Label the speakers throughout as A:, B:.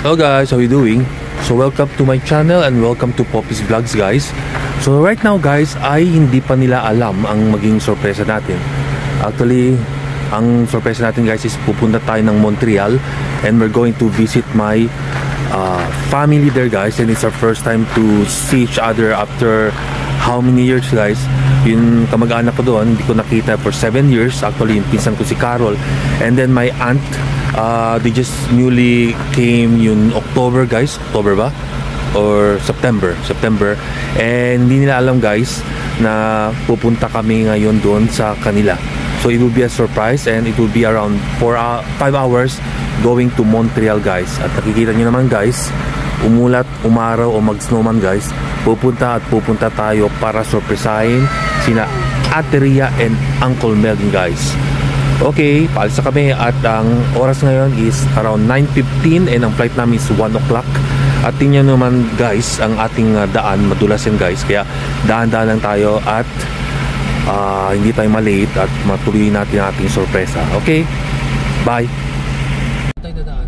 A: Hello guys, how you doing? So welcome to my channel and welcome to Poppy's Vlogs guys. So right now guys ay hindi pa nila alam ang maging sorpresa natin. Actually, ang sorpresa natin guys is pupunta tayo ng Montreal and we're going to visit my family there guys, and it's our first time to see each other after how many years guys. Yung kamag-anak ko doon, hindi ko nakita for 7 years. Actually, yung pinsan ko si Carol, and then my aunt, they just newly came yung October guys. October ba? Or September, and hindi nila alam guys na pupunta kami ngayon doon sa kanila. So it will be a surprise and it will be around 5 hours going to Montreal guys. At nakikita nyo naman guys, umulat, umaraw o mag-snowman guys, pupunta tayo para surprisahin sina Ate Ria and Uncle Melvin guys. Okay, paalis na kami at ang oras ngayon is around 9:15 and ang flight namin is 1 o'clock. At tingnan naman guys, ang ating daan madulas yan guys, kaya daan-daan lang tayo at hindi tayo malate at matuloy natin ang ating sorpresa. Okay, bye. Tayo dadaan.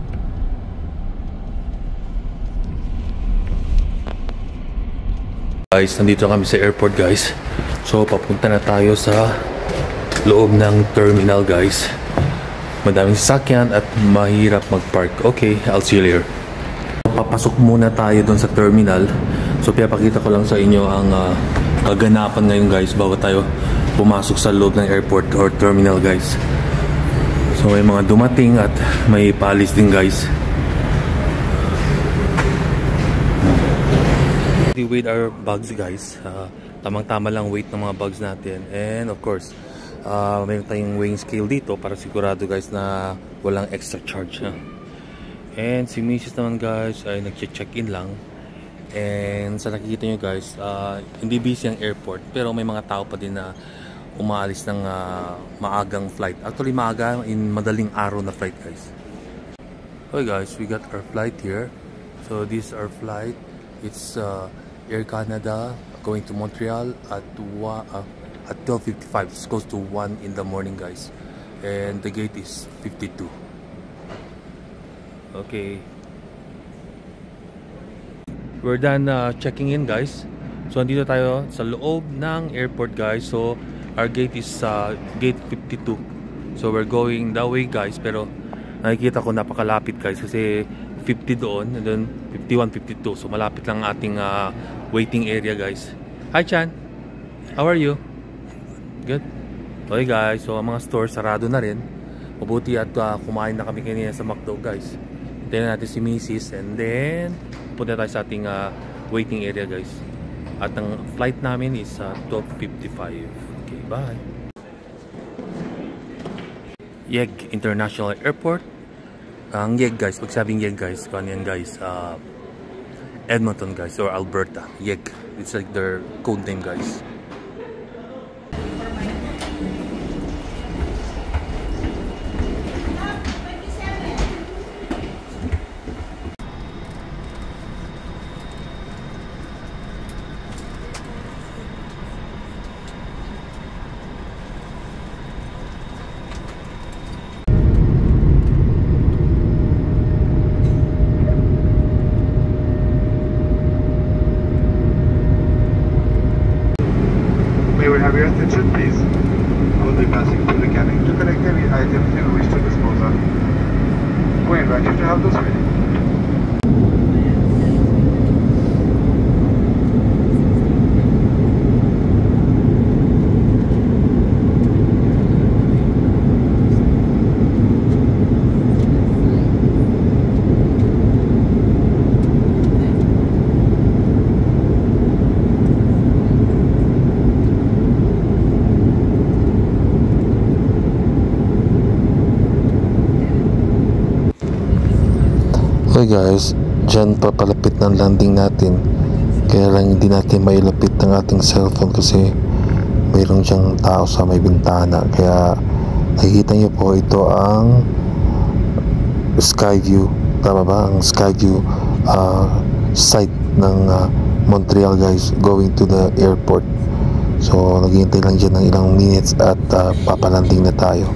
A: Guys, nandito kami sa airport guys. So papunta na tayo sa loob ng terminal guys. Madaming sasakyan at mahirap mag-park. Okay, I'll see you later. Papasok muna tayo doon sa terminal. So pinapakita ko lang sa inyo ang kaganapan ngayon guys bago tayo pumasok sa loob ng airport or terminal guys. So may mga dumating at may palis din guys. We weighed our bags guys. Tamang-tama lang weight ng mga bags natin, and of course mayroon tayong weighing scale dito para sigurado guys na walang extra charge. And si Mrs. naman guys ay nag-check-in lang. And sa nakikita nyo guys, hindi busy ang airport pero may mga tao pa din na umaalis ng maagang flight. Actually maaga, in madaling araw na flight guys. Okay guys, we got our flight here. So this is our flight. It's Air Canada going to Montreal at 12:55. It's close to 1 in the morning guys. And the gate is 52. Okay. We're done checking in guys. So andito tayo sa loob ng airport guys. So our gate is gate 52. So we're going that way guys, pero nakikita ko napakalapit guys kasi 50 doon and then 51, 52. So malapit lang ating waiting area guys. Hi Chan, how are you? Good. Okay guys, so ang mga stores sarado na rin. Mabuti at kumain na kami kanina sa McDo guys. Hintayin natin si Mrs. and then punta tayo sa ating waiting area guys. At ang flight namin is 12:55. Okay, bye. Yeg International Airport. Ang Yeg guys, pag sabing Yeg guys, kung ano yan guys, Edmonton guys or Alberta. Yeg, it's like their code name guys.
B: Have your attention please. I will be passing through the cabin to collect heavy items you wish to dispose of. We invite you to have those ready.
C: Okay guys, dyan papalapit ng landing natin. Kaya lang hindi natin mailapit ng ating cellphone kasi mayroong dyang tao sa may bintana. Kaya nakikita nyo po, ito ang Skyview. Tama ba? Ang Skyview site ng Montreal guys, going to the airport. So naghihintay lang dyan ng ilang minutes at papalanding na tayo.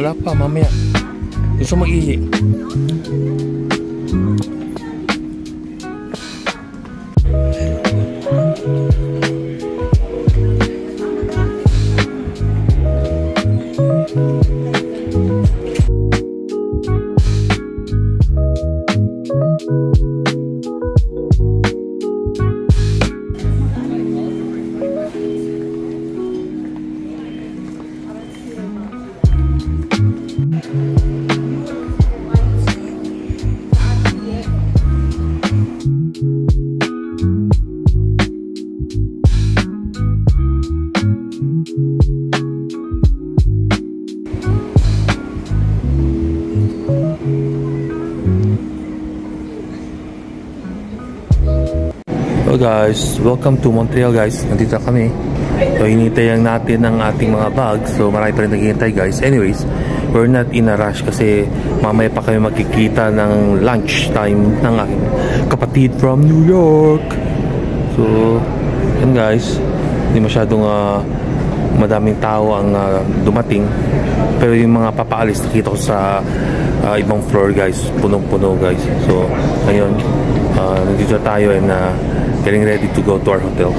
A: Wala pa, mamaya. Gusto mo ihi? So guys, welcome to Montreal guys. Nandito kami. So hinihintay lang natin ang ating mga bags. So marami pa rin naghihintay guys. Anyways, we're not in a rush kasi mamaya pa kami magkikita ng lunch time ng aking kapatid from New York. So, yan guys. Hindi masyadong madaming tao ang dumating. Pero yung mga papaalis nakita ko sa ibang floor guys. Punong-puno guys. So, ngayon, nandito tayo and getting ready to go to our hotel.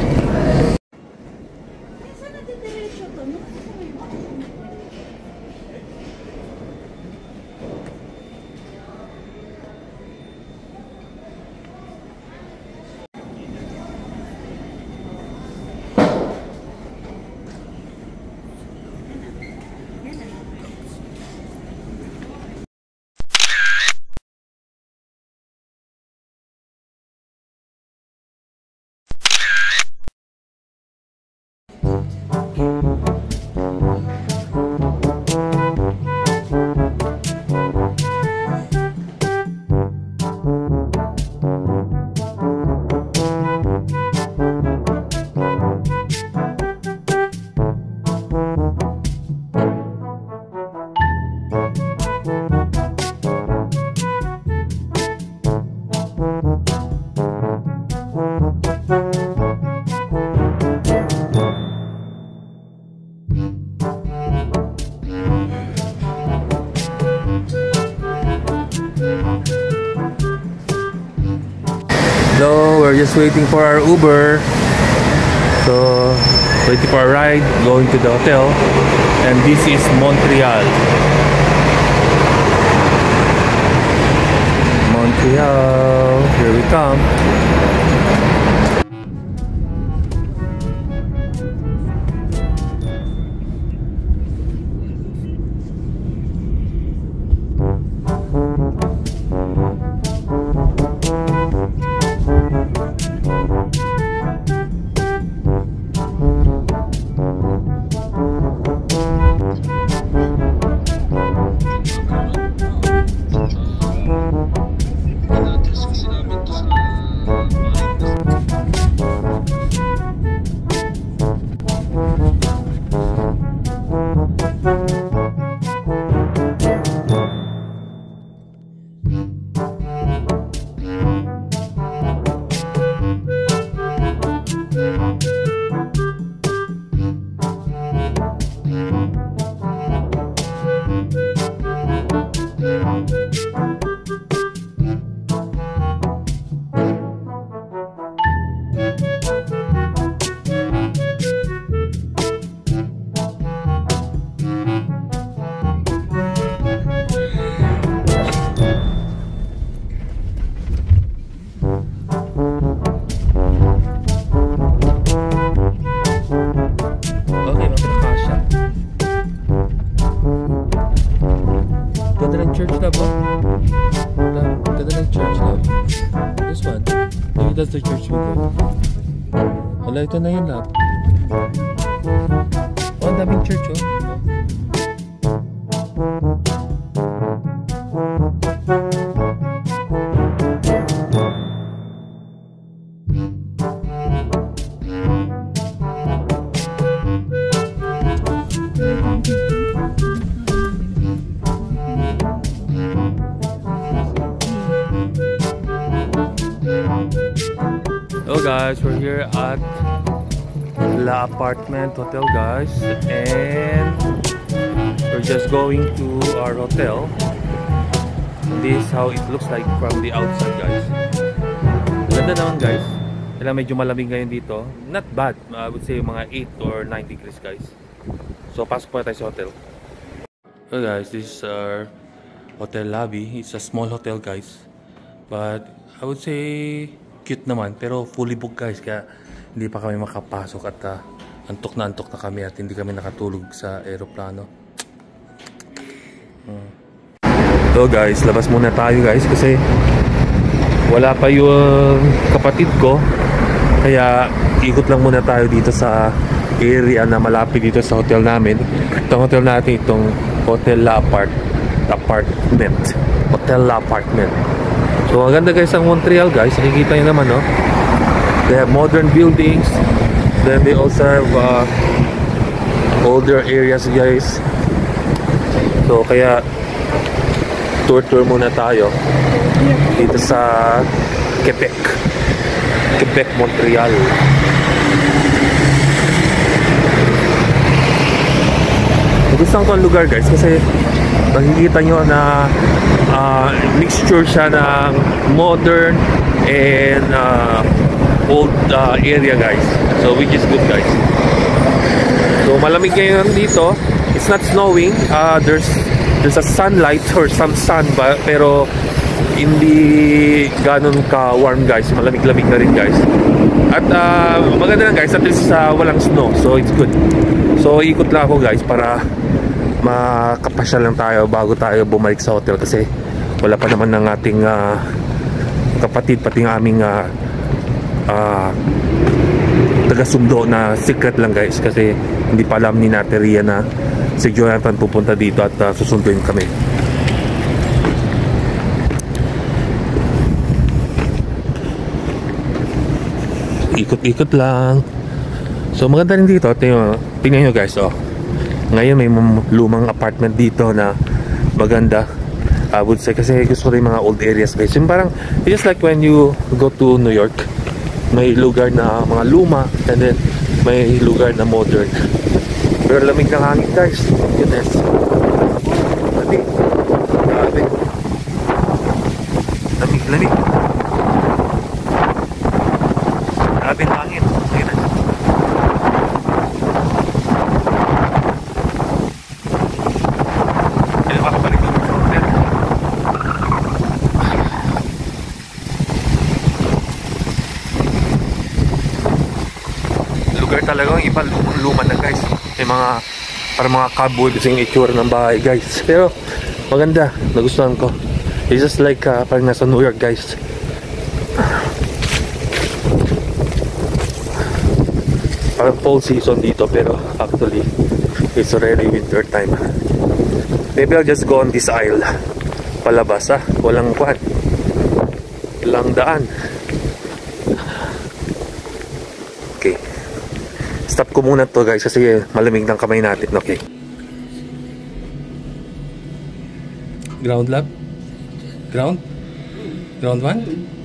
A: So, we're just waiting for our Uber. So, waiting for our ride, going to the hotel. And this is Montreal. Montreal, here we come. That's the church we go. Wala, ito na yun lahat. Oh, ang daming church, oh. Hello guys, we're here at La Apartment Hotel guys, and We're just going to our hotel. This is how it looks like from the outside, guys. Ganda naman, guys. Kaya medyo malamig ngayon dito. Not bad. I would say mga 8 or 9 degrees, guys. So, pasok po tayo sa hotel. So, guys, this is our hotel lobby. It's a small hotel, guys. But, I would say, cute naman. Pero fully booked, guys. Kaya, hindi pa kami makapasok at antok na kami at hindi kami nakatulog sa aeroplano. So guys, labas muna tayo guys kasi wala pa yung kapatid ko. Kaya ikot lang muna tayo dito sa area na malapit dito sa hotel namin. Itong hotel natin, itong Hotel La Apartment. Hotel La Apartment. So ang ganda guys ang Montreal guys. Nakikita nyo naman no. They have modern buildings. Then they also have older areas guys. So kaya tour muna tayo dito sa Quebec, Montreal. Gusto ko ang lugar guys kasi makikita nyo na mixture siya ng modern and old area guys. So which is good guys. So malamig ngayon dito. It's not snowing. There's a sunlight or some sun ba, pero hindi ganun ka warm guys. Malamig-lamig na rin guys. At maganda lang guys, at least walang snow. So it's good. So ikot lang ako guys para makapasyal lang tayo bago tayo bumalik sa hotel kasi wala pa naman ng ating kapatid, pati ng aming taga-sundo na secret lang guys kasi hindi pa alam ni Nateria na si Jonathan pupunta dito at susunduin kami. Ikot-ikot lang. So maganda rin dito. Tingnan nyo guys oh. Ngayon may lumang apartment dito na maganda. I would say kasi gusto ko rin mga old areas guys. Yung parang just like when you go to New York, may lugar na mga luma and then may lugar na modern. Pero lamig ng hangin guys. Goodness. Lamig. Grabe. Lamig. Grabe ng hangin. Ayun na. Kaya makabalik ko sa hotel. Lugar talagang iba. Luma na guys. May mga para mga cobwebs yung itsura ng bahay guys, pero maganda, nagustuhan ko. It's just like parang nasa New York guys. Parang fall season dito pero actually it's already winter time. Maybe I'll just go on this aisle palabas walang kwan, walang daan. Okay, stop ko muna to guys kasi malamig ng kamay natin. Okay. Ground lab? Ground 1?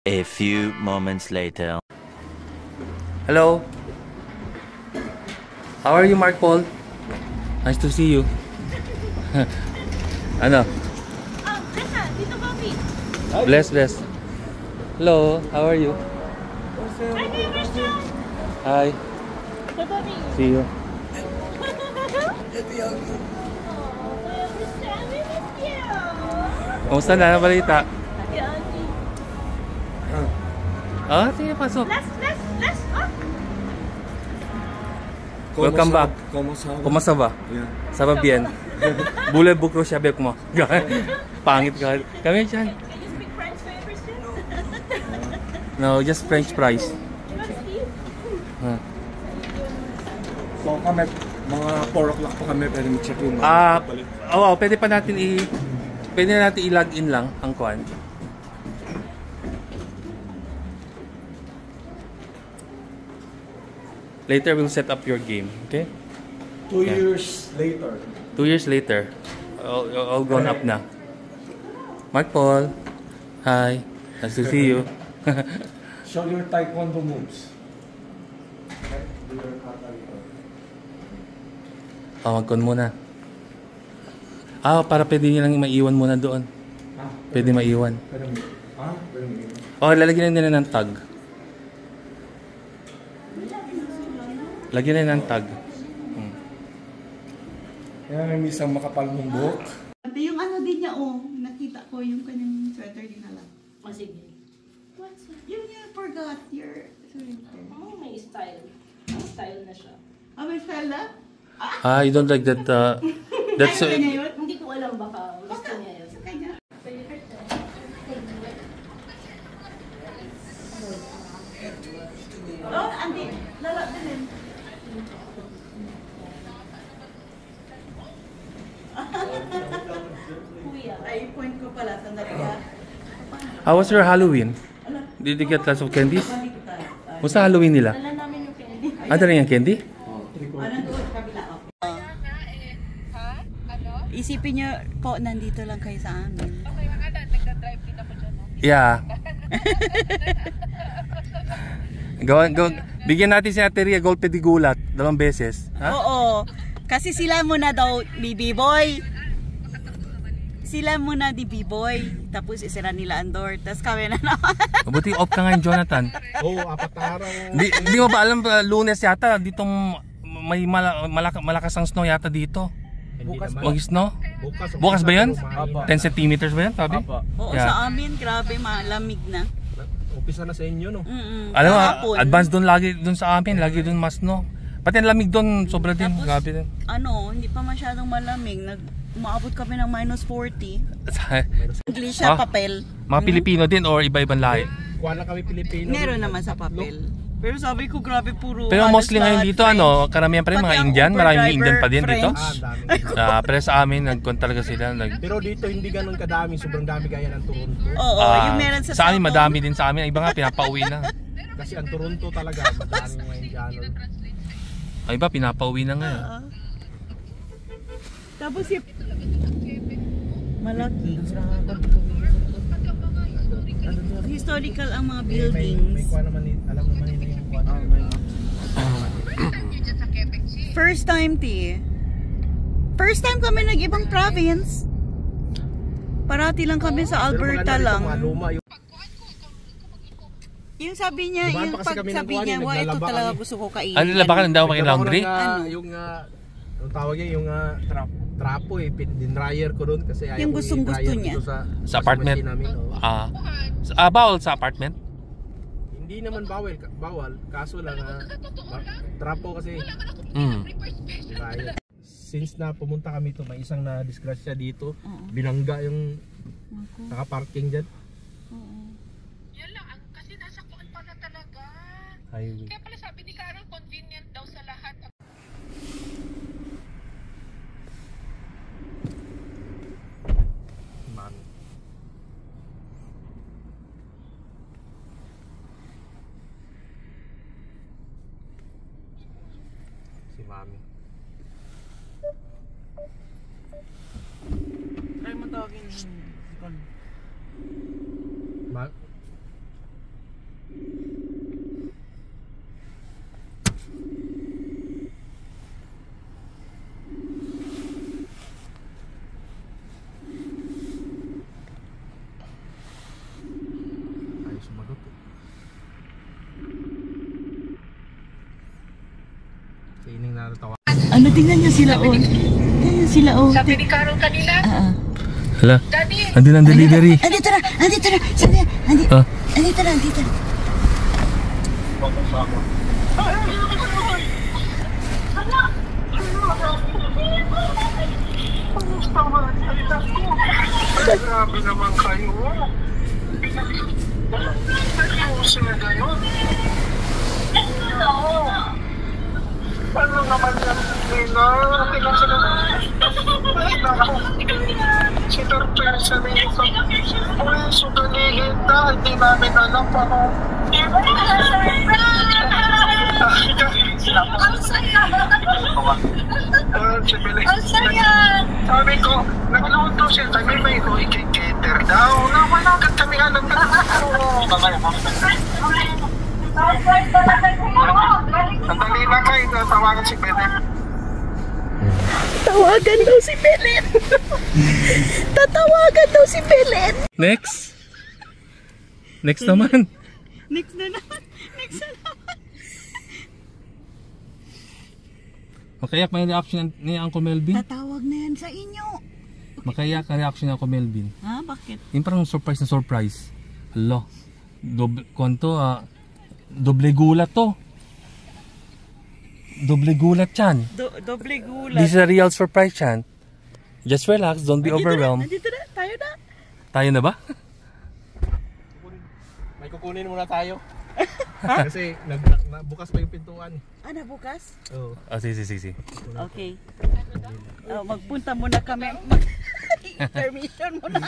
D: A few moments later.
A: Hello. How are you, Mark Paul? Nice to see you. Ano?
E: Oh, this
A: Bless. Hello, how are you? Hi. See you. Kumusta na? Ano balita? Oh, sige, pasok. Welcome back. Kumusta ba? Ça va bien. Voulez beaucoup avec moi? Pangit ka. Kami dyan. No, just French fries.
E: So kami, mga 4 o'clock pa kami pwede mag-check in.
A: Oo, pwede pa natin pwede natin i-log in lang ang kuan. Later we'll set up your game, okay?
E: 2 years later.
A: 2 years later. All grown up na. Mark Paul. Hi. Nice to see you.
E: Show your taekwondo moves.
A: Magkon muna. Para pwede nyo lang maiwan muna doon. Pwede maiwan. Lalagyan na nila ng tag. Lagyan na ng tag.
E: Kaya may isang makapal mong buhok.
F: Yung ano din niya, nakita ko yung kanyang sweater din alam.
G: Sige. What's that?
F: You forgot your sweater.
G: Oh, may style. Style na siya.
F: May style na?
A: You don't like that, that's...
F: Ayaw niya yun?
G: Hindi ko alam, baka gusto niya yun.
F: Sa kanya. Andi, lala din.
G: Kuya.
F: Ay, point ko pala, sandali ka.
A: How was your Halloween? Did you get lots of candies? Musta Halloween nila?
G: Dala namin yung candy.
A: Dala yung candy?
F: Doon, kabila ako. Isipin niyo po, nandito lang kayo sa amin.
H: Okay, mga nagda-drive din ako dyan.
A: Yeah. Bigyan natin si Ate Ria golpe di gulat 2 beses. Ha?
F: Oo. Kasi sila muna daw ni B-Boy. Sila muna di B-Boy. Tapos isira nila ang door. Tapos kami na naman.
A: Mabuti off ka ngayon, Jonathan.
E: 4 araw.
A: Di mo ba alam, Lunes yata ditong may malakas ang snow yata dito. Mag-snow? Bukas ba yan? 10 centimeters ba yan, sabi?
F: Oo,
A: Yeah.
F: sa amin, grabe, malamig na.
E: Umpisa na sa inyo, no?
A: Alam mo,
F: Kahapon.
A: advance doon lagi doon sa amin, lagi doon mas snow. Pati ang lamig doon, sobra din,
F: Tapos,
A: grabe din.
F: Hindi pa masyadong malamig. Umaabot kami ng -40. English
A: Ah.
F: sa papel.
A: Mga Pilipino din or iba-ibang lahi?
E: Kuha lang kami Pilipino.
F: Meron naman sa papel. Pero sabi ko, grabe, puro
A: Pero
F: halos
A: mostly ngayon
F: lahat
A: dito,
F: French.
A: karamihan pa rin
F: Pati
A: mga
F: ang
A: Indian,
F: Uber
A: maraming
F: driver,
A: Indian pa din dito.
F: French.
A: Pero sa amin, nagkon talaga sila.
E: Pero dito hindi ganun kadami, sobrang dami gaya ng Toronto.
F: Oo, yung meron sa
A: sa amin,
F: cellphone.
A: madami din sa amin. Iba nga, pinapauwi na.
E: Kasi ang Toronto talaga, madami mga Indiano.
A: Ay iba, pinapauwi na ngayon.
F: Tapos yung malaki. Historical ang mga
E: May
F: buildings.
E: kuha naman, alam naman nila yung kuha.
F: First time, First time kami nag-ibang province. Parati lang kami sa Alberta lang. Yung sabi niya,
E: Dumaan
F: yung
E: pa kasi kami ng
F: pagsabi
E: kuwan,
F: niya, ito
E: naglalaba
F: talaga
E: kami."
F: gusto ko kainin.
A: Ano nila, baka nandaw kayo laundry?
E: Yung anong tawag yan, yung trapo din-dryer ko doon kasi ayaw
F: Yung
E: ko
F: gustong-gusto
E: i-dryer
F: niya.
E: dito
A: Sa apartment?
E: machine namin, oh.
A: Bawal sa apartment?
E: Hindi naman bawal, kaso lang trapo kasi dryer. Since na pumunta kami to, may isang na disgrasya dito, binangga yung naka-parking dyan.
H: Yan lang, kasi nasa kuan pa na talaga.
A: Highway.
H: Kaya pala sabi ni Carol, convenient daw sa lahat.
E: Mami. Si Mami.
F: Try mo tawagin si Con. Ano, tingnan niyo sila, oh. Tingnan niyo sila, oh.
H: Sabi ni Carol kanina,
A: Hala.
H: Daddy,
A: Andun ang delivery.
F: Andito na. Sabi niya, andito na.
B: Grabe naman kayo. Seryoso na gano'n. Ano naman yan, Nina? Si Dr. sabihin ko, uy, sudalihin na, hindi namin alam paano. Sabi ko, nagluto siya, sabi may i-cater daw. Wala agad kami alam na sandali na kayo, tawagan si Bennett.
F: Tawagan daw si Belen. Tatawagan daw si Belen.
A: Next naman.
F: Next na naman.
A: Makayak may reaction ni Uncle Melvin.
F: Tatawag na yan sa inyo.
A: Makayak ang reaction ni Uncle Melvin.
F: Ha? Bakit?
A: Yung parang surprise. Hello. Doble gulat to. Doble gulat yan.
F: Doble gulat.
A: This is a real surprise yan. Just relax, don't be overwhelmed.
F: Nandito na, tayo na.
A: Tayo na ba?
E: May kukunin muna tayo. Kasi bukas pa yung pintuan.
F: Nabukas?
E: Oo.
A: Sige.
F: Okay. Magpunta muna kami. Permission muna.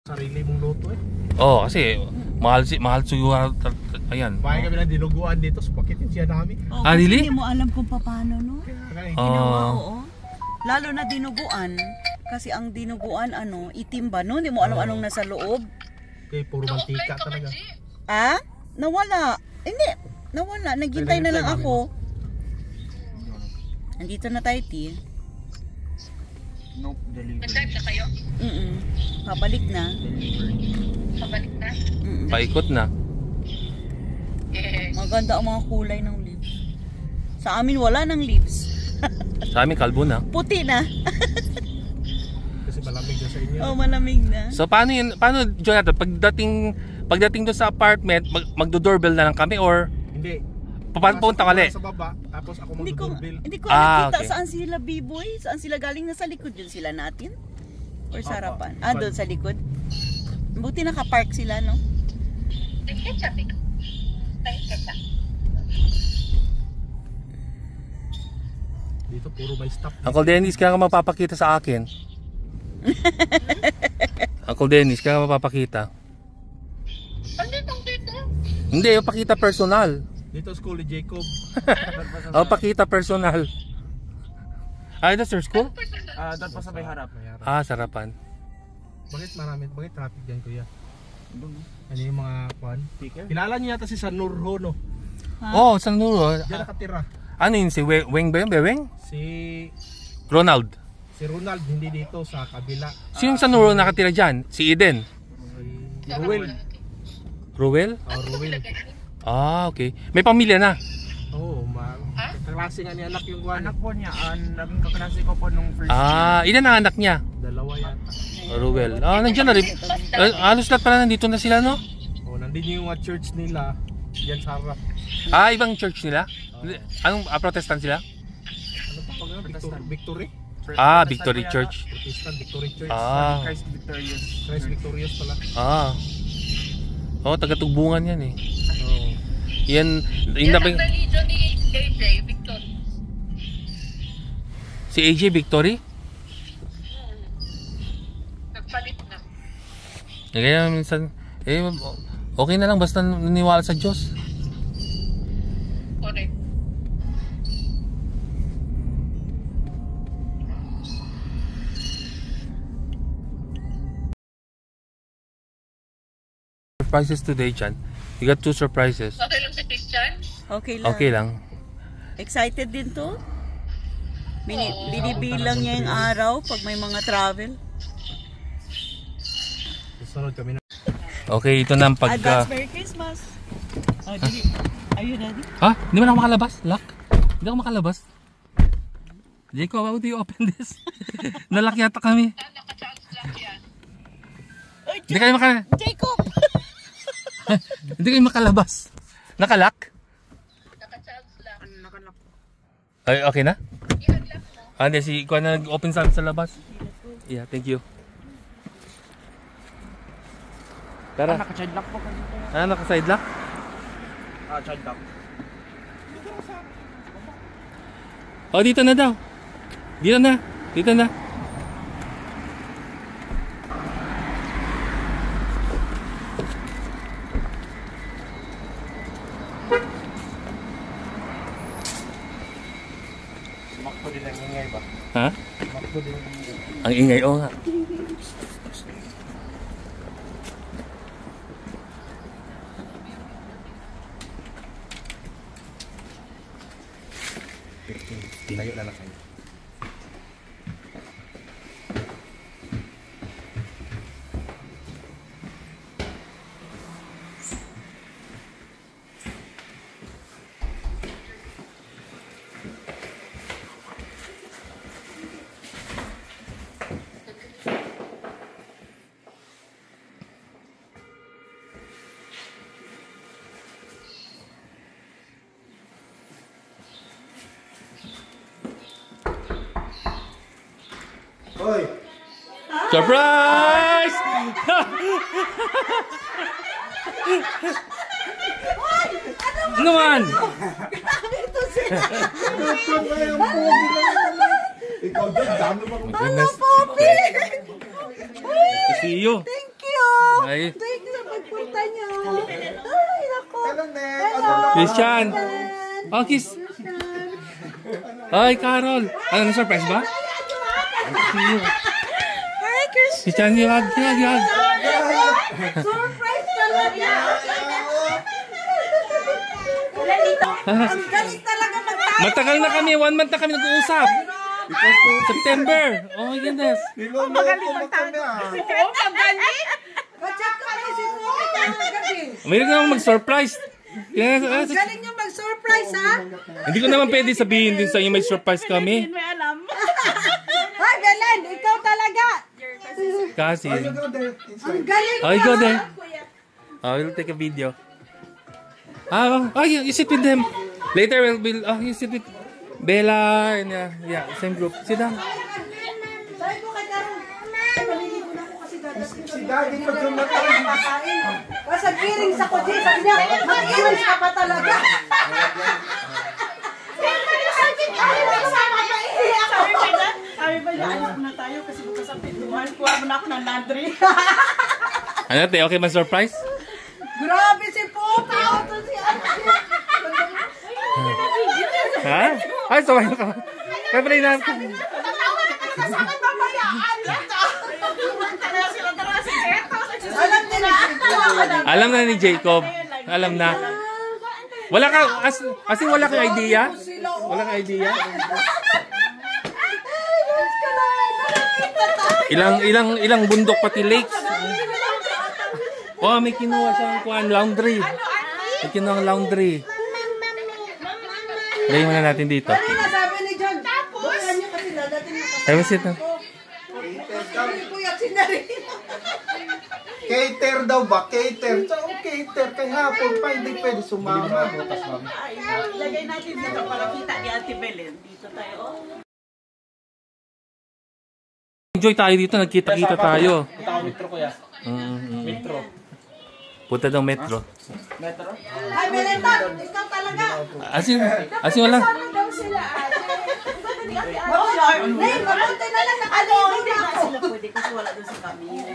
E: Sarili mong luto eh.
A: Oo, kasi mahal siguro. Ayan.
E: Bahay kami ng dinuguan dito, supakitin siya namin.
A: Really?
F: Hindi mo alam kung paano, no? Oo. Lalo na dinuguan. Kasi ang dinuguan, itim ba, no? Hindi mo alam anong nasa loob.
E: Okay, puro mantika talaga.
F: Nawala. Hindi. Nawala. Naghintay na lang ako. Nandito na tayo, T.
B: Nope, delivery.
H: nag-drive na kayo?
F: Pabalik na.
H: Pabalik na?
A: Paikot na.
H: Yes.
F: Maganda ang mga kulay ng leaves. Sa amin wala ng leaves.
A: Sa amin kalbo na.
F: Puti na.
E: Kasi malamig na sa inyo.
F: Malamig na.
A: So paano Jonathan, pagdating doon sa apartment, magdo-doorbell na lang kami or
E: Hindi.
A: pupunta ka ulit?
E: Sa baba, tapos ako
F: Hindi ko
E: mag-doorbell.
F: nakita
A: okay.
F: saan sila B-boy, saan sila galing, nasa likod yun sila natin or sa harapan. Doon sa likod. Buti naka-park sila, no?
E: Dito puro may stop.
A: Uncle Dennis, kaya ka mapapakita sa akin. Uncle Dennis, kaya ka mapapakita. Hindi, yung pakita personal.
E: Dito school ni Jacob.
A: Pakita personal. Ito sir school?
E: Doon pa sa may harap.
A: Sarapan.
E: Bakit traffic dyan, kuya? Ano yung mga kwan? Kilala niyo yata si San Nurho, no?
A: San Nuro.
E: Diyan nakatira.
A: Ano yun, si Weng ba yun? Beweng?
E: Si
A: Ronald.
E: Ronald, hindi dito, sa kabila.
A: Sino San Nuro nakatira dyan? Si Eden?
E: Ruel.
A: Ruel?
E: Ruel.
A: Okay. May pamilya na?
E: Oo, kaklase nga ni anak yung kwan.
I: Anak po niya, naging kaklase ko po nung first
A: Ilan ang anak niya?
E: Dalawa yata.
A: Ruel. Nandiyan na rin. Halos lahat pala nandito na sila, no?
E: Nandun yung church nila. Yan sa harap.
A: Ibang church nila? Anong Protestant sila?
E: Ano pa pag Victory?
A: Victory Church.
E: Protestant Victory Church.
I: Christ Victorious.
E: Christ Victorious pala.
A: Taga-Tugbungan yan eh. Yan
H: Yan ang religion ni AJ, Victory.
A: Si AJ Victory?
H: Nagpalit na.
A: Kaya minsan, okay na lang basta naniwala sa Diyos.
H: Correct.
A: Surprises today, Chan. You got 2 surprises.
H: Okay lang si Christian?
F: Okay lang.
A: Okay lang.
F: Excited din to? Binibilang niya yung araw pag may mga travel.
E: Susunod kami na.
A: Okay, ito na ang
F: Advance Merry Christmas. Are you ready?
A: Di ba na ako makalabas? Lock? Hindi ako makalabas. Jacob, how do you open this? Nalak yata kami. Hindi kayo
F: Jacob!
A: Hindi kayo makalabas. Nakalak?
I: Nakalak.
A: Ay, okay na? Hindi, si Ikuan na nag-open sa labas. Yeah, thank you. Tara.
I: Naka-child lock po kasi.
A: Naka-side lock?
I: Child lock.
A: Oh, dito na daw. Dito na. Dito na.
E: Makpo din ang ingay ba?
A: Ha?
E: Makpo din ang ingay.
A: Ang ingay, oo nga.
E: Tayo na lang kayo.
B: Hoy!
A: Surprise! Ano man?
B: Ikaw din, dami mo.
A: Hello,
F: Poppy!
A: See you.
F: Thank you!
A: Ay.
F: Thank you sa pagpunta niyo. Ay, nako.
B: Hello, Nek.
F: Hello.
A: Christian. Oh, kiss. Ay, Carol. Ano, na-surprise ba? See you.
F: Hi, Chris.
A: Christian, hug.
F: Surprise talaga. Ang galing talaga magtayo.
A: Matagal na kami. 1 month na kami nag-uusap. September. Oh my goodness.
B: Niloloko mo kami ah.
F: Ang galing. Pacheck ka kayo si Poppy kagabi.
A: Mayroon naman mag-surprise.
F: Ang galing nyo mag-surprise, ha?
A: Hindi ko naman pwede sabihin din sa inyo may surprise kami.
F: May alam. Hi, Belen. Ikaw talaga.
A: Kasi.
B: You go there inside.
F: Ang galing
A: Oh, you go
F: mo,
A: there.
F: ha?
A: We'll take a video. You sit with them. Later you sit with Bella and yeah, same group. Sit down.
F: Sabi ko kay Karen, maliligo na ako kasi dadating
B: Si Daddy pag sumatay.
F: Kasagiring sa kotse, sabi niya, mag-iwas ka pa talaga. Sabi ba niya, alis na tayo kasi bukas ang pintuan. Kuha mo na ako ng laundry.
A: Ano te, okay man surprise?
F: Grabe si Poppy. Ito si Ate.
A: Ha? Ay, saway ka. Kaya pala yun.
F: Tatawa na ka sa akin mamaya. Alam nila.
A: Alam na ni Jacob. Alam na. Wala ka, as in wala kang idea? Wala kang idea? Ilang bundok pati lakes. Oh, may kinuha siyang kuan laundry. May kinuha ang laundry. Lagyan muna natin dito.
F: Kanina sabi ni John, bukan niyo kasi dadating na kasi.
A: Have a seat na.
F: Sabi ni Kuya Sinari.
B: Cater daw ba? Cater. So, cater. Kaya hapon pa hindi pwede sumama.
F: Lagay natin dito para kita ni Ate Belen. Dito tayo.
A: Enjoy tayo dito, nagkita-kita tayo.
E: Punta ko metro kuya. Metro.
A: Punta daw metro.
E: Metro?
F: Ay, Belenta, ikaw talaga.
A: Asin wala.
F: Ano daw sila, ate? Nay, mabuti na lang nakaligo na ako. Sila pwede kasi wala doon sa kami.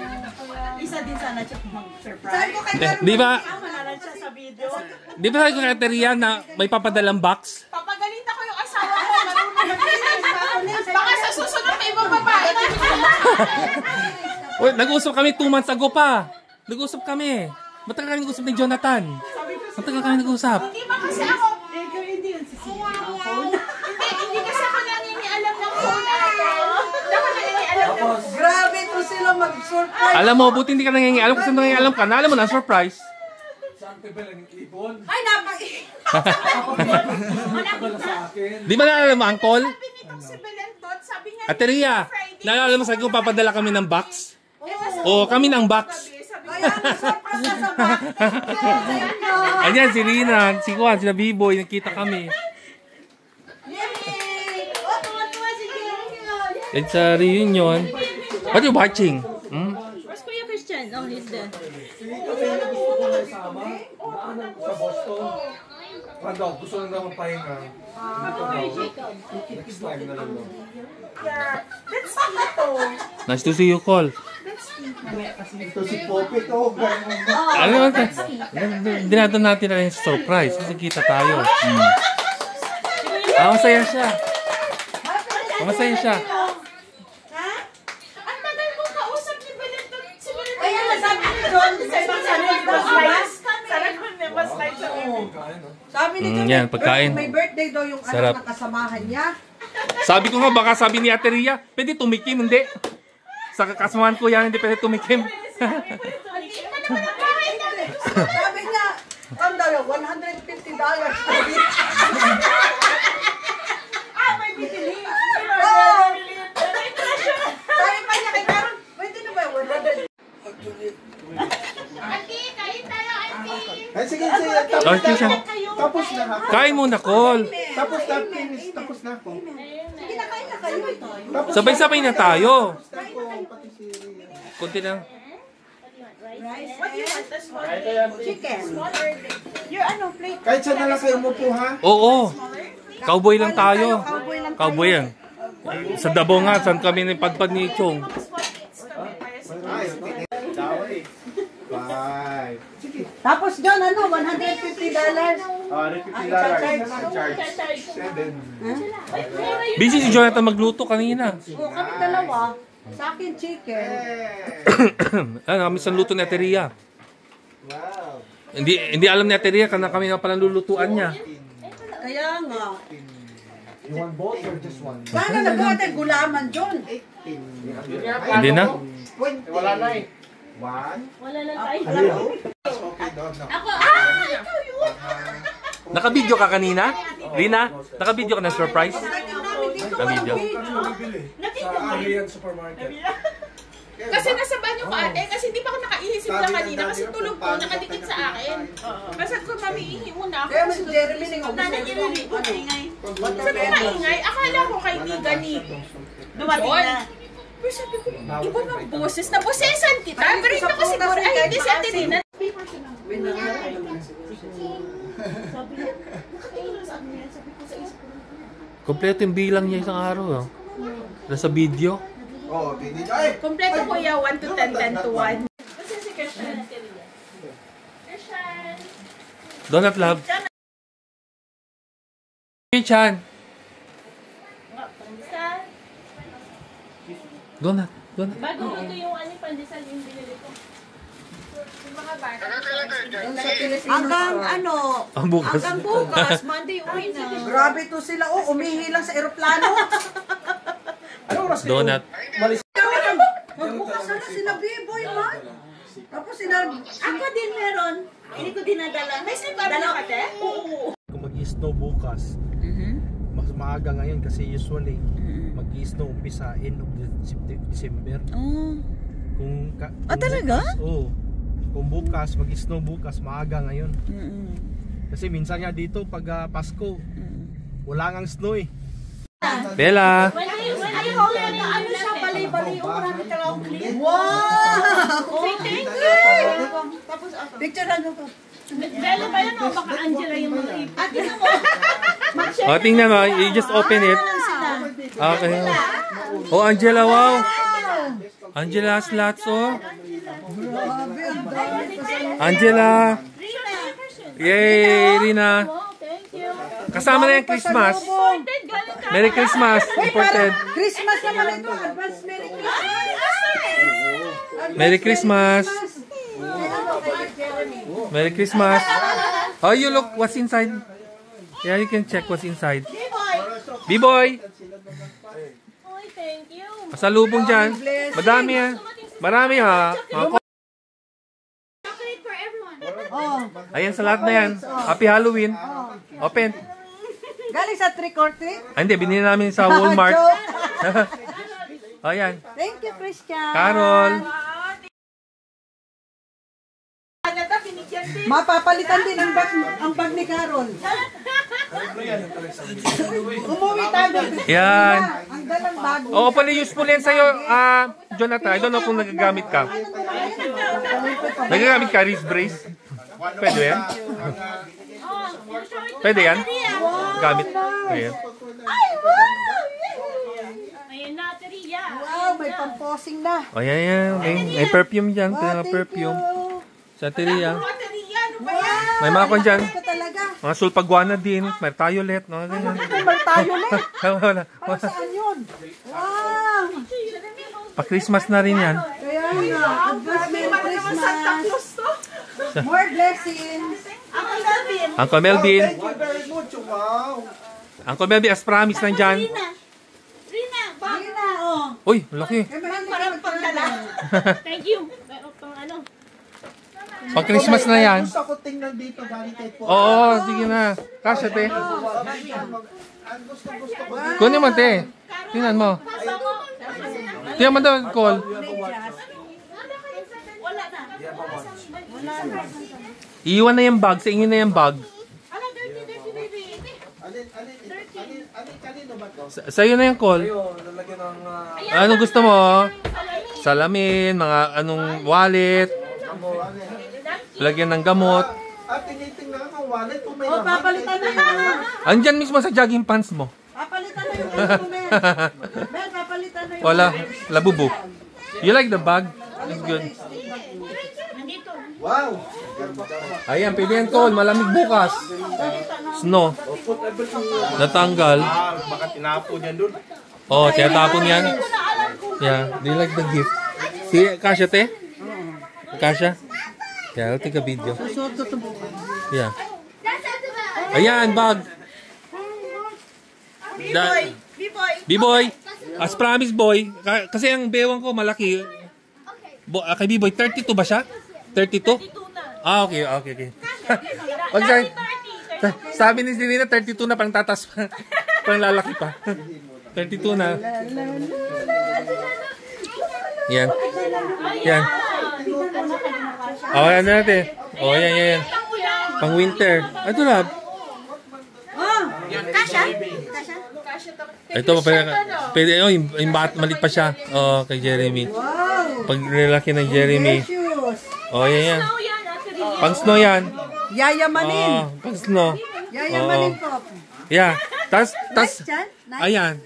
F: Isa din sana siya mag-surprise. Sabi ko kay Carmen,
A: Di ba?
F: malalan siya sa video.
A: Di ba sabi ko kay Terian na may papadalang box?
H: Papagalita ko yung asawa ko. Baka sa susunod may ibang babae.
A: Uy, nag-usap kami 2 months ago pa. Nag-usap kami. Matagal kami nag-usap ni Jonathan. Matagal kami nag-usap.
H: Hindi ba kasi ako?
F: Ikaw hindi yun si Sisi.
H: Hindi kasi ako nangingialam ng phone ate. Ako nangingialam ng
F: Grabe to sila mag-surprise.
A: Alam mo, buti hindi ka nangingialam kasi nangingialam ka na. Alam mo na, surprise.
H: Ay,
A: Di ba naalala mo, Uncle?
H: sabi nitong si Belen Dot, sabi niya,
A: Ate Ria, naalala mo sa akin kung papadala kami ng box? Oo, kami ng box. Ayan, si Rina, si Juan, si Biboy, nakita kami. It's a reunion. What are you watching?
G: Where's Kuya Christian? Oh, he's there.
A: Sa Boston. Ano, gusto lang naman pahinga. Next time na lang.
H: Let's ito.
A: Nice to see you, Col.
B: Ito si Popit, oh.
A: Ano naman tayo? Dinatan natin na yung surprise. Kasi kita tayo. Masaya siya. Masaya siya.
H: Ha? Ang tagal mo kausap ni Belen Dot. Si Belen Dot. Kaya sabi ni Ron,
J: sabi ni John,
A: yan, pagkain.
J: May birthday daw yung
A: Sarap.
J: anak na kasamahan niya.
A: Sabi ko nga, baka sabi ni Ate Ria, pwede tumikim, hindi. Sa kasamahan ko yan, hindi pwede tumikim.
J: Sabi niya, ang daw, $150.
H: may bitili.
J: Sabi pa niya kay Karon, pwede na ba 100?
H: Ate, kain tayo, ate.
B: Ay, sige, tapos na ha.
A: Kain muna, Col.
B: Tapos na, finish. Tapos na ako.
J: Sige na, kain na kayo.
A: Sabay-sabay na tayo. Kunti na.
H: What do you want? This one?
J: Chicken.
H: Your ano, plate.
B: Kahit saan na lang kayo umupo, ha?
A: Oo. Cowboy lang tayo. Cowboy yan. Sa Davao nga, saan kami nipadpad ni Chong.
B: Ay, okay. Bye. Sige.
J: Tapos John, ano, $150.
B: $150. Charge. 7.
A: Busy si Jonathan magluto kanina.
J: Oo, kami dalawa. Sa akin, chicken.
A: Ano, kami sa luto ni Ate Ria.
B: Wow.
A: Hindi alam ni Ate Ria na kami na palang lulutuan niya.
J: Kaya nga.
B: You want both or just one?
J: Sana nagawa tayo gulaman, John.
A: Hindi na?
B: Wala na eh. One.
G: Wala lang tayo.
B: Okay, no.
G: Ako,
H: Ikaw yun.
A: Naka-video ka kanina? Rina, naka-video ka na surprise? Naka-video.
H: Kasi nasa banyo ko ate, kasi hindi pa ako nakaihisip na kanina kasi tulog ko, nakadikit sa akin. Kasi ko mamiihi muna ako.
J: Kaya mas Jeremy ning
F: Nananirinig ko maingay.
H: Sabi maingay, akala ko kaibigan ni
F: Dumating na.
H: Pero sabi ko, iba ng boses, nabosesan kita. Pero hindi ko siguro, ay hindi si Ate Rina. Sabi niya, nakatulong sa akin yan. Sabi ko sa isip ko.
A: Kompleto yung bilang niya isang araw. Nasa video.
B: Oh, hindi. Ay!
H: Kompleto ko ya 1 to 10, 10 to 1.
G: kasi si Christian. Christian.
A: Donut love. Chan.
G: Pandesal.
A: Donut.
G: Bago ito yung pandesal yung binili ko.
J: Hanggang ano,
A: Ang bukas.
J: hanggang bukas, Monday uwi na. Grabe to sila, oh, umihi lang sa eroplano.
A: Donut.
J: Magbukas na sila Biboy, man. Tapos sila,
F: Ako din meron. Hindi ko dinadala.
H: May slippar na ka, te?
F: Oo.
E: Kung mag-snow bukas, mas maaga ngayon kasi usually mag-snow umpisa end of December. Kung
F: talaga?
E: Oo. Kung bukas, mag-snow bukas, maaga ngayon. Kasi minsan nga dito pag Pasko, wala ngang snow eh.
A: Bella.
H: Ayaw ko yan na ano siya, balay-balay. Marami talagang clip.
J: wow!
H: Thank you!
J: Picture ano ko.
G: Bella ba yan o baka Angela yung mga ipon?
H: At yun mo,
A: O, tingnan mo. You just open it. Okay. Oh, Angela, wow. Angela has lots, oh. Angela. Yay, Rina.
G: Oh, thank you.
A: Kasama na yung Christmas. Merry Christmas. Important.
J: Christmas naman ito. Advance Merry Christmas.
A: Merry Christmas. Merry Christmas. Oh, you look what's inside. Yeah, you can check what's inside. B-boy.
G: Oy, thank you.
A: Pasalubong dyan. Madami ha. Marami ha.
H: chocolate for everyone.
J: Oh,
A: Ayan sa lahat na yan. Happy Halloween. Open.
J: Galing sa trick or treat?
A: Hindi, binili namin sa Walmart. Ayan.
J: Thank you, Christian.
A: Carol.
J: Mapapalitan din ang bag ni Carol. Umuwi tayo.
A: Yan.
J: Ang dalang bag.
A: Oo, pala useful yan sa'yo, Jonathan. I don't know kung nagagamit ka. Nagagamit ka, wrist brace? Pwede yan? Pwede yan? Gamit. Ayan.
G: Ayan na, Teria.
J: Wow, may pamposing na.
A: O, yan. May perfume dyan. Perfume. Sa Teria. May mga kwan dyan. Mga sulpagwana din. May tayolet. Mga ganyan.
J: May tayolet?
A: Wala.
J: Para saan yun? Wow!
A: Pa-Christmas na rin yan.
J: Kaya nga. Advance Merry Christmas. More blessings.
A: Uncle Melvin.
I: Thank you very much. Wow.
A: Uncle Melvin, as promise nandyan.
J: Rina, oh.
A: Uy, laki.
J: Parang pagdala.
G: Thank you. Meron pang ano.
A: Pag-Christmas na yan.
I: Gusto ko tingnan dito. Galing kay po.
A: Oo, sige na. Kasya, te.
I: Gusto ko.
A: Kunin mo, te. Tingnan mo. Tingnan mo daw, call. Iiwan na yung bag. Sa inyo na yung bag. Sa'yo na yung call. Anong gusto mo? Salamin, mga anong wallet. Lagyan ng gamot.
I: At tinitingnan ang wallet kung may
J: Oh, papalitan na yun.
A: Andyan mismo sa jogging pants mo.
J: Papalitan na yung gusto, Ben. Ben, papalitan na yung
A: Wala. Labubo. You like the bag? It's good.
I: Wow.
A: Ayan, pwede yan, call. Malamig bukas. Snow. Natanggal.
I: Baka tinapon yan dun.
A: Oh, tinatapon yan. Yeah. Do you like the gift? See, Kasha, te? Kasha? Yeah, I'll take a video. Yeah. Ayan, bag. B-boy. As promised, boy. Kasi ang bewang ko malaki. Kay B-boy, 32 ba siya? 32? Ah, okay. Sabi ni Selena, 32 na, parang tatas pa. Parang lalaki pa. 32 na. Yan. Oh, yan natin. Oh, yan. Pang winter. Ito na.
F: Kasha?
A: Ito pa pwede. Oh, yung malit pa siya. Oh, kay Jeremy. Pag lalaki ng Jeremy. Oh, yan. Pang snow yan.
J: Yayamanin.
A: Oh, pang snow.
J: Yayamanin po.
A: Yeah. Tas,
J: Nice, Chan. Nice.
A: ayan.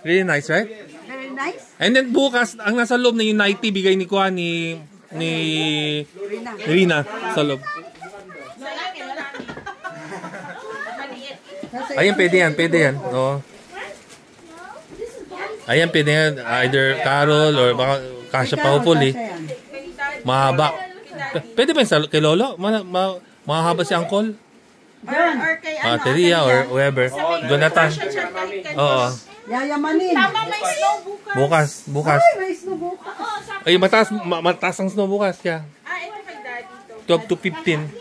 A: Really nice, right?
J: Very nice.
A: And then bukas, ang nasa loob na yung 90 bigay ni Kuha ni Rina sa loob. Ayan, pwede yan. Oh. Ayan, pwede yan. Either Carol or baka Kasha pa hopefully. Mahaba. Pwede ba yun kay Lolo? Mahaba si Uncle?
F: Or kay
A: Teria or whoever. Jonathan. Oo.
J: Yayamanin.
H: Tama, may snow bukas.
A: Bukas.
J: Ay, may snow bukas.
A: Ay, mataas ang snow bukas. Yeah.
H: Ito kay Daddy to.
A: 12 to 15.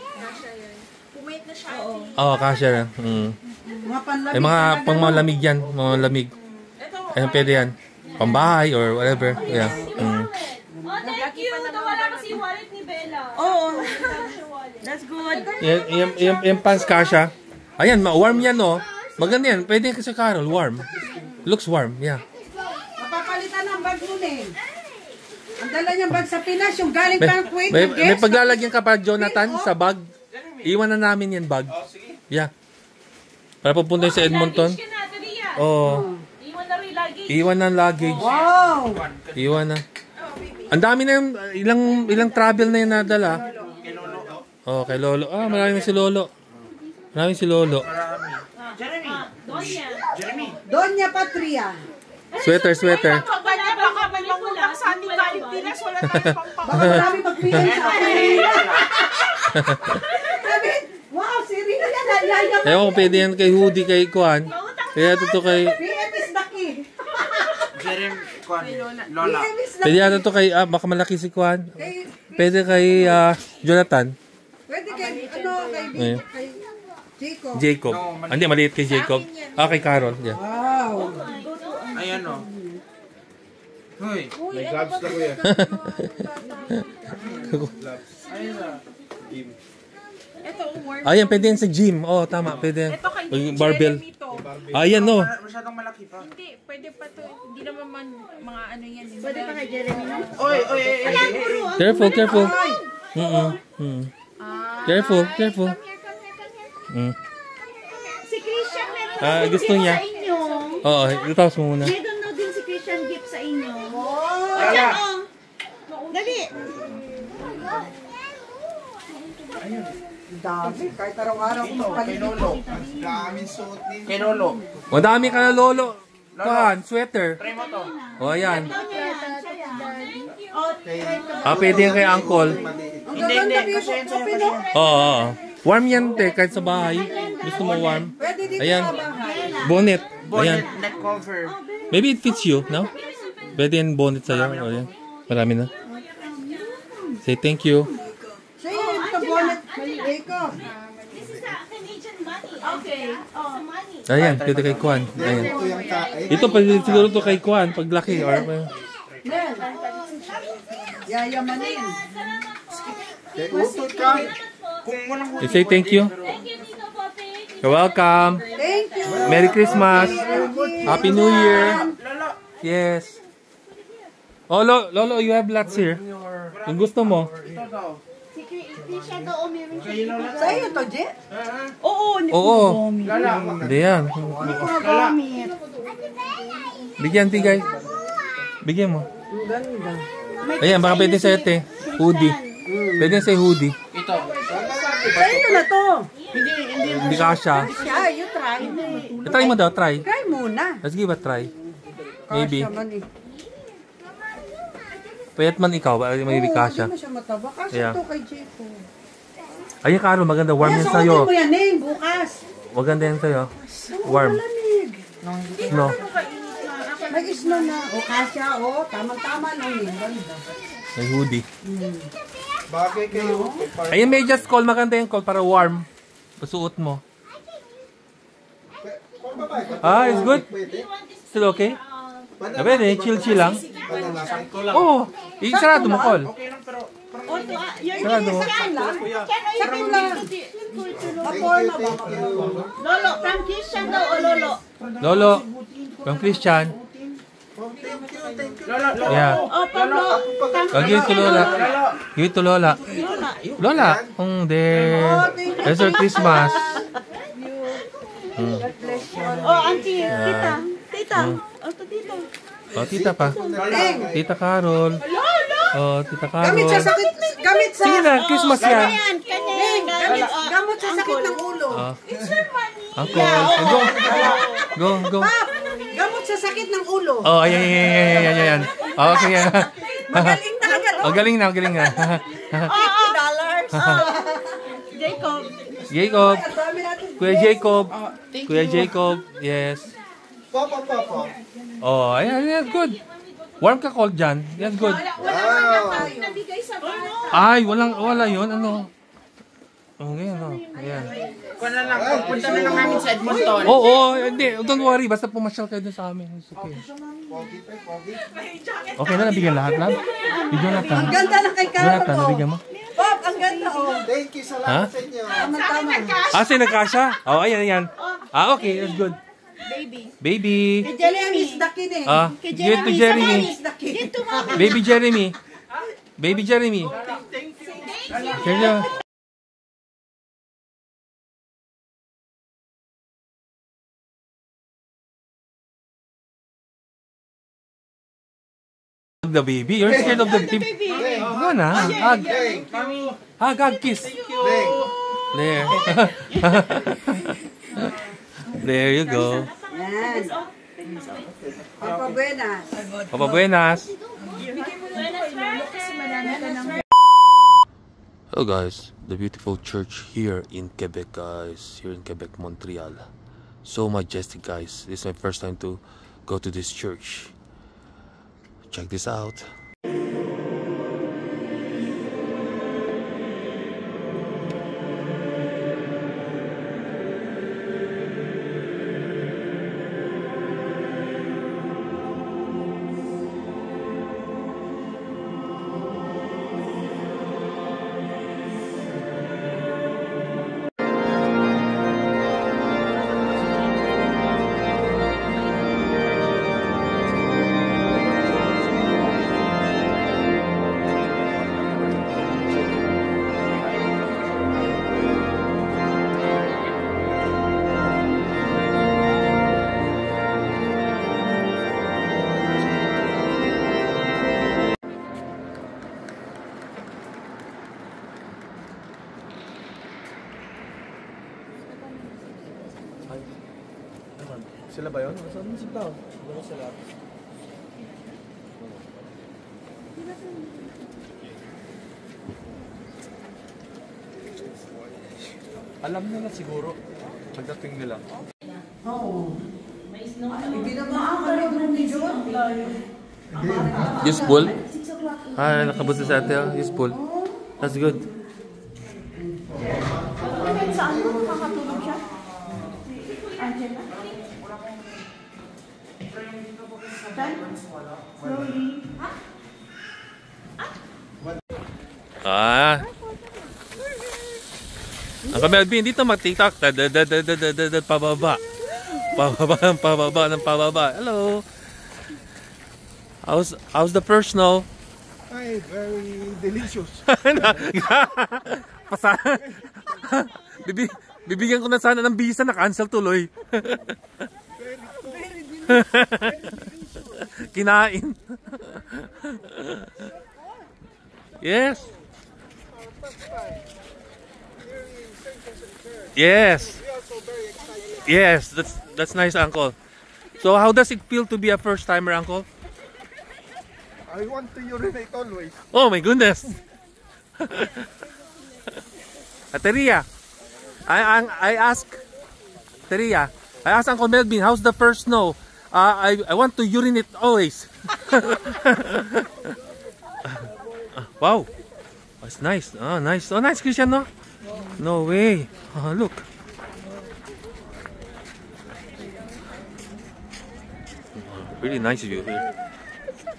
H: Pumait na siya.
A: Oo, Kasha yan.
J: Mga panlamig.
A: Ay, mga pangmalamig yan. Mga lamig. Ayan, pwede yan. Pambahay or whatever. Yeah.
G: Oh, thank you. Nawala kasi yung wallet ni Bella.
F: Oo. That's good.
A: Yung pants, Kasha. Ayan, warm yan, no? Maganda yan. Pwede yan kasi Carol. Warm. Looks warm. Yeah.
J: Mapapalitan ang bag mo, eh. Ang dala niyang bag sa Pinas, yung galing pang Kuwait.
A: May paglalagyan ka pa, Jonathan, sa bag. Iwan na namin yan bag. Yeah. Para pupunta sa Edmonton. Oo. Iwan na luggage.
J: Wow!
A: Iwan na. Ang dami na yung, ilang travel na yung nadala. Oh, kay Lolo. Ah, marami na si Lolo. Marami si Lolo.
J: Doña Patria.
A: Sweater.
H: Baka may mangutang sa ating galing Pinas. Wala tayong pampang.
J: Baka marami mag-PM sa akin. Sabi, wow, si Rina yan. Yayamanin.
A: Ewan ko, pwede yan kay Hoodie, kay Kuan. Kaya ito kay...
J: PM is the key.
I: Lola.
J: PM is the
A: Pwede
J: key.
A: yan ito kay... baka malaki si Kuan. Pwede kay Jonathan.
J: Pwede kay, ano, baby. Kay Jacob.
A: Jacob. Hindi, maliit kay Jacob. Kay Carol. Yeah.
J: Wow.
I: Ayan o. Hoy. May gloves na kuya. Ayan na.
H: Ito, warm.
A: Ayan, pwede yan sa gym. Oh, tama, pwede.
H: Ito kay
A: Barbell.
H: Jeremy to.
A: Ayan, no.
I: Masyadong malaki pa.
H: Hindi, pwede pa to. Hindi naman mga ano yan.
F: Pwede pa kay Jeremy no?
I: Oy.
A: Careful. Careful.
F: Si Christian meron
A: Gusto niya.
F: sa inyo.
A: Oo, itawas mo muna.
F: Meron na din si Christian gift sa inyo.
I: Lala.
F: Dali.
J: Dami. Kahit araw-araw ko
I: Kay Lolo. Daming suot din. Kay Lolo.
A: Madami ka na, Lolo. Sweater.
I: Try mo to.
A: O, ayan. Pwede yan kay Uncle.
I: Hindi. Kasi yan sa'yo.
A: Oo. Warm yan, te, kahit sa bahay. Gusto mo warm?
J: Pwede dito
A: Ayan.
J: sa bahay.
A: Bonnet. Ayan.
I: Neck cover.
A: Maybe it fits you, no? Pwede yan bonnet sa'yo. O, ayan. Marami na. Say thank you.
J: Say, ito bonnet. Jacob.
G: This is a Canadian money. Okay. Oh, money.
A: Ayan, pwede kay Kwan. Ayan. Ito, pwede siguro to kay Kwan, paglaki. Or,
J: Yayamanin.
I: Utod ka. Kung walang
A: say thank you.
G: Thank you, Tito Poppy.
A: You're welcome.
J: Thank you.
A: Merry Christmas. Happy New Year. Yes. Oh, Lolo, you have lots here. Kung gusto mo.
F: Si Christian daw meron siya.
J: Sa iyo to, Je?
A: Oo. Hindi yan.
F: Gamit.
A: Bigyan, tigay. Bigyan mo.
J: Ang ganda.
A: Ayan, baka pwede sa'yo, te. Hoodie. Pwede sa'yo hoodie.
I: Ito.
J: Sa iyo na to.
A: Hindi kasha.
J: Siya, you try.
A: Try mo daw, try.
J: Try muna.
A: Let's give a try. Maybe.
J: Kasya man eh.
A: Pwede man ikaw, maybe kasha.
J: Hindi mo siya mataba. Kasya
A: Yeah.
J: to kay Jacob.
A: Ayun, Carol, maganda. Warm yan
J: Suotin
A: sa'yo.
J: mo yan eh, bukas.
A: Maganda yan sa'yo. Warm.
J: Malamig.
A: No.
J: May snow na. O kasya, o. Tamang-tama lang yun. Ganda.
A: May hoodie.
I: Bagay kayo.
A: Ayun, may just call. Maganda yung call para warm. Pasuot mo. It's good. Still okay? Pwede, chill lang. Oo. Sarado mo, call. Sarado mo.
J: Sakit lang. Maporma ba?
F: Lolo, from Christian daw o Lolo?
A: Lolo, from Christian. Yeah.
F: Oh, Pablo.
A: Give it to Lola. Give it to Lola. Lola. It's our Christmas.
F: Oh, auntie. Tita. Tita. Oh, to tita.
A: Oh, tita pa. Tita Carol. Oh, Tita Carol.
J: Gamit sa sakit. Gamit sa...
A: Sige na, Christmas yan.
J: Gamit sa sakit ng ulo.
A: Uncle. Go.
J: Gamot sa sakit ng ulo.
A: Oh, ayan. Okay, yan.
J: Magaling talaga.
A: Oh, galing na.
F: $50.
A: Jacob. Kuya Jacob. Yes.
I: Papa.
A: Oh, ayan, good. Warm ka cold dyan. Yan, good.
H: Nabigay sa bata.
A: Ay, wala yun. Ano? Okay, ano? Ayan.
I: Kung na lang, punta na lang namin sa Edmonton.
A: Oo, hindi. Don't worry. Basta pumasyal kayo dun sa amin. It's okay. Okay na, nabigyan lahat lang. Bigyan natin.
J: Ang ganda na kay Carol.
A: Jonathan, nabigyan mo?
J: Pop, ang ganda oh.
I: Thank you, salamat sa inyo.
J: Tama.
A: Nagkasya? Oh, ayan. Okay, that's good. Baby.
J: Kay Jeremy is the kid eh.
A: Give it to Jeremy. Baby Jeremy. Here you. The baby. You're scared of the baby. Go na. Hug, kiss. There. There you go.
J: Yan. Papa Buenas.
A: Papa Buenas. Hello guys, the beautiful church here in Quebec guys. Here in Quebec, Montreal. So majestic guys. This is my first time to go to this church. Check this out.
E: Sila ba yun? Saan mo sila? Doon sila. Alam nila siguro. Pagdating nila.
J: Oo. Hindi na makakalimutan ni John.
A: Useful? Ah, nakabuti sa atin. Useful. That's good.
G: Saan mo? Kakatulog siya? Angela? Slowly.
A: Ah. Ang Melvin, dito mag-tiktok. Pababa. Pababa. Hello. How's the first snow?
I: Ay, very delicious.
A: Bibigyan ko na sana ng visa, na-cancel tuloy. Kinain. Yes. Yes. Yes, that's nice, Uncle. So how does it feel to be a first timer, Uncle?
I: I want to urinate always.
A: Oh my goodness. Teria, I ask Uncle Melvin, how's the first snow? I want to urinate always. Wow, that's nice. Oh, nice. Oh, nice, Christian, no? No way. Oh, look. Really nice view here.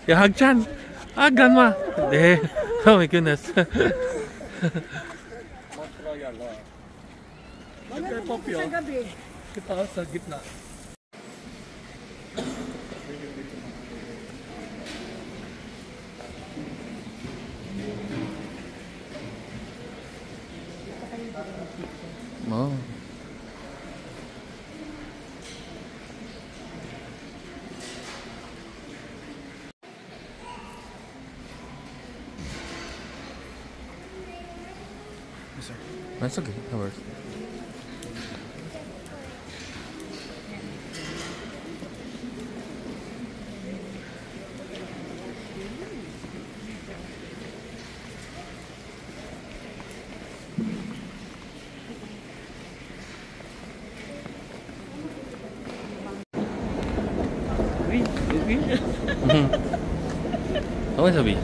A: Yeah, Hag-chan. Ah, grandma. Oh my goodness.
E: Kita sa gitna.
A: Oh. That's okay, that works. Apa sabi?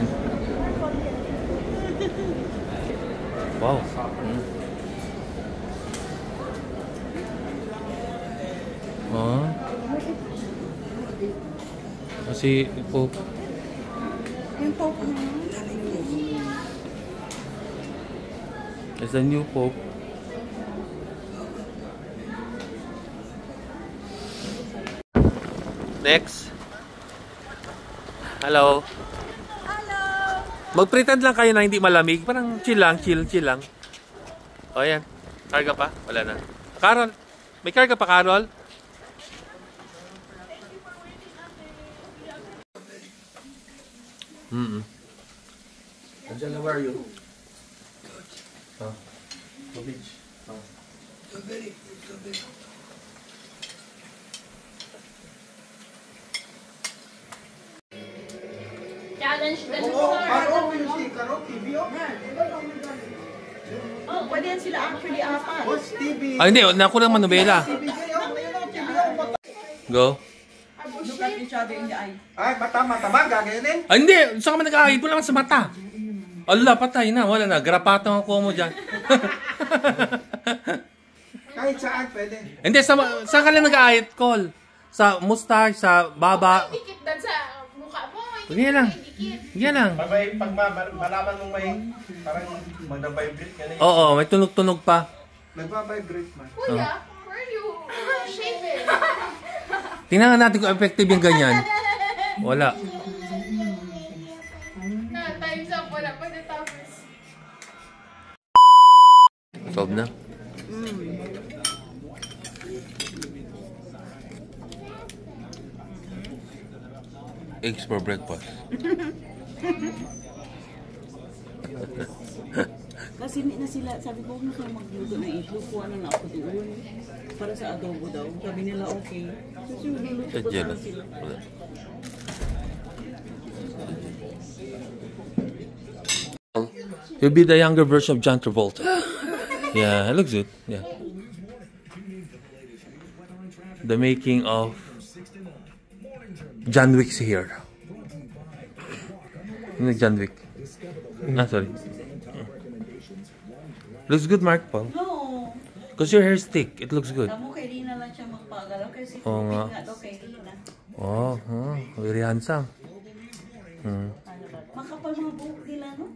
A: Wow. Oh. Kasi Pope.
J: Yung Pope na.
A: It's the new Pope. Next. Hello.
G: Hello!
A: Mag-pretend lang kayo na hindi malamig. Parang chill lang. O yan. Karga pa? Wala na. Carol. May karga pa, Carol?
E: Angela, where are you? Good. The beach.
G: Challenge the
F: Oh, pwede yan sila actually apat.
A: Ah, hindi. Nakulang manubela. Go.
F: Look at each other in the eye.
I: Ay, mata-mata, gagayanin.
A: Ah, hindi. Saan ka nag-ahid? Wala naman sa mata. Allah, patay na. Wala na. Grapatong ako mo dyan.
I: Kahit saan, pwede.
A: Hindi. Saan ka lang nag-ahid? Call. Sa mustache, sa baba.
H: Dikit dan sa mukha mo.
A: Ganyan lang. Ganyan lang.
E: Pag malaman mong may parang mag-vibrate ka na yun.
A: Oo, may tunog-tunog pa.
I: Nagbabibrate man.
H: Kuya, where you shave it?
A: Tingnan nga natin kung effective yung ganyan. Wala.
H: Na, time's up. Wala pa natapos.
A: Solve na. Eggs for breakfast.
F: Kasi na sila, sabi ko, huwag na kayo magluto ng itlog. Kuha na ako doon. Para sa adobo daw. Sabi nila, okay. Kasi magluluto ko sana sila.
A: You'll be the younger version of John Travolta. Yeah, it looks good. Yeah. The making of John Wick's here. John Wick. Sorry. Looks good, Mark Paul.
F: No.
A: Because your hair's thick, it looks good.
F: Tamo kay Rina lang siya magpagalaw kasi
A: Oo nga.
F: nga daw kay Rina.
A: Oh, very handsome.
F: Makapal mga buhok nila, no?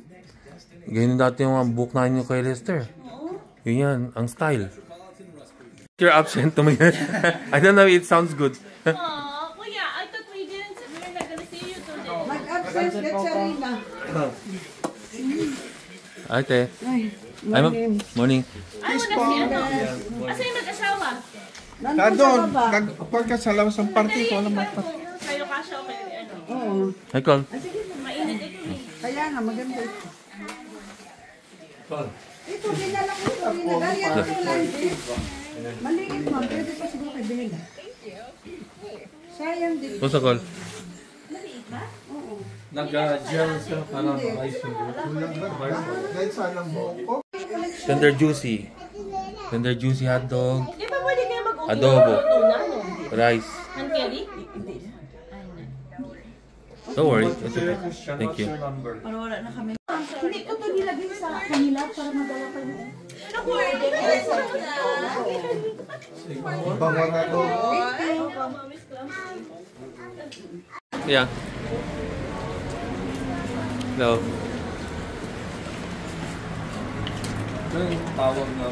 A: Ganyan dati yung mga book na nyo kay Lester.
F: Oo.
A: Yun yan, ang style. You're absent to me. I don't know if it sounds good.
H: Aw, kuya, I thought we didn't we're not gonna see you today.
J: Mag-absent, get sa Rina.
A: Ate.
J: Morning.
A: Morning.
H: Ay, wala si ano. Asa yung mag-asawa?
I: Doon, nagpapag ka sa labas ng party ko. Alam mo.
H: Kayo kasya o kayo ano?
J: Oo.
A: Hi, Col.
H: Mainit ito eh.
J: Kaya nga, maganda ito. Ito, dinala ko ito. Ginagaya ko ito lang. Maliit mo. Pwede pa siguro kay Bella. Sayang din.
A: Pusa, Col.
J: Oo.
I: Nag-gel siya para ma-ice yung dahil saan ang buhok ko?
A: Tender juicy. Tender juicy hotdog.
H: Di ba pwede kayo mag-uwi?
A: Adobo. Rice.
H: Hand carry?
A: Don't worry. It's okay. Thank you.
F: Para wala na kami. Hindi ko ito nilagay sa kanila para magawa kayo.
H: Naku, hindi ba
I: Bawa na to.
A: Yeah. Hello.
I: Yung tawag na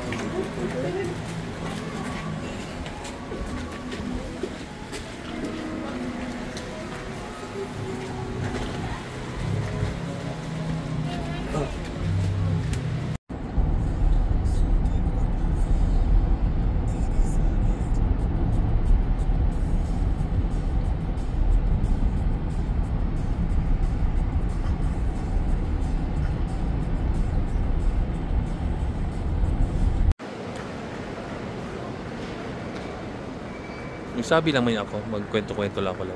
A: Sabi lang man ako, magkwento-kwento lang ako lang.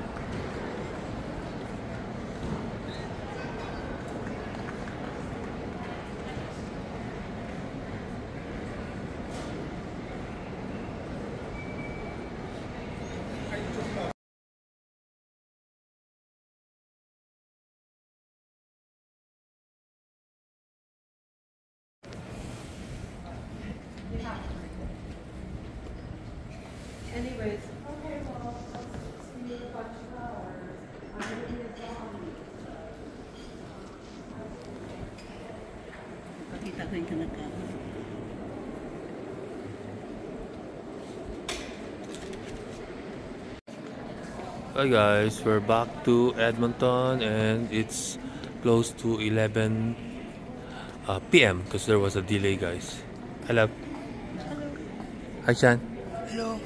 J: Anyways.
F: Pakita ko yung kanagkawa.
A: Hi guys, we're back to Edmonton and it's close to 11 p.m. because there was a delay, guys. Hello. Hi, Chan.
J: Hello.